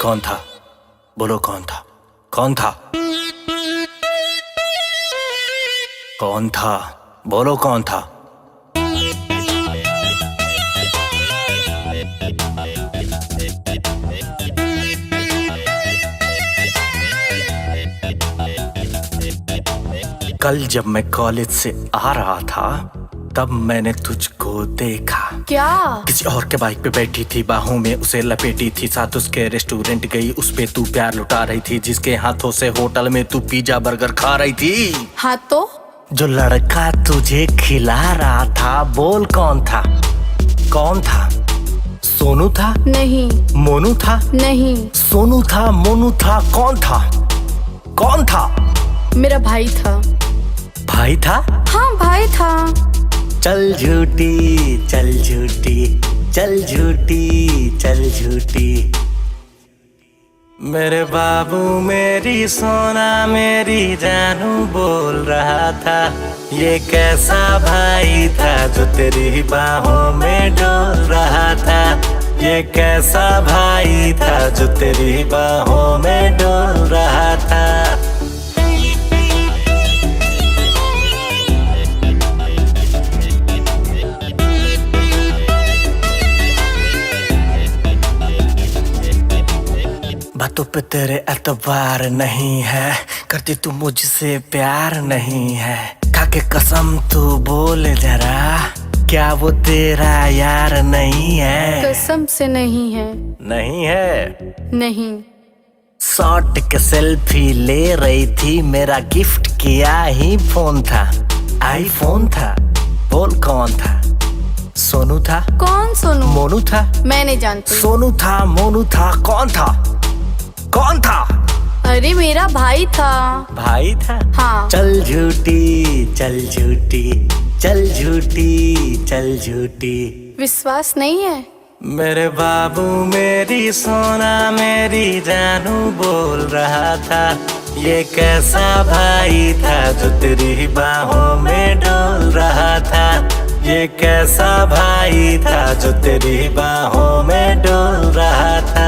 कौन था? बोलो कौन था? कौन था? कौन था? बोलो कौन था? कल जब मैं कॉलेज से आ रहा था तब मैंने तुझको देखा। क्या? किसी और के बाइक पे बैठी थी, बाहों में उसे लपेटी थी, साथ उसके रेस्टोरेंट गई, उस पे तू प्यार लुटा रही थी, जिसके हाथों से होटल में तू पिज्जा बर्गर खा रही थी। हाँ तो? जो लड़का तुझे खिला रहा था बोल कौन था? कौन था? सोनू था? नहीं। मोनू था? नहीं। सोनू था, मोनू था, कौन था? कौन था? मेरा भाई था। भाई था? हाँ भाई था। चल झूठी, चल झूठी, चल झूठी, चल झूठी। मेरे बाबू मेरी सोना मेरी जानू बोल रहा था, ये कैसा भाई था जो तेरी बाहों में डोल रहा था, ये कैसा भाई था जो तेरी बाहों में डोल रहा था। बातों पे तेरे एतबार नहीं है, करती तू मुझसे प्यार नहीं है, खाके कसम तू बोल जरा, क्या वो तेरा यार नहीं है? कसम से नहीं है। नहीं है? नहीं। शॉट के सेल्फी ले रही थी, मेरा गिफ्ट किया ही फोन था, आईफोन था, बोल कौन था? सोनू था? कौन सोनू? मोनू था? मैं नहीं जानती। सोनू था, मोनू था, कौन था? कौन था? अरे मेरा भाई था। भाई था? हाँ। चल झूठी, चल झूठी, चल झूठी, चल झूठी। विश्वास नहीं है? मेरे बाबू मेरी सोना मेरी जानू बोल रहा था, ये कैसा भाई था जो तेरी बाहों में डोल रहा था, ये कैसा भाई था जो तेरी बाहों में डोल रहा था।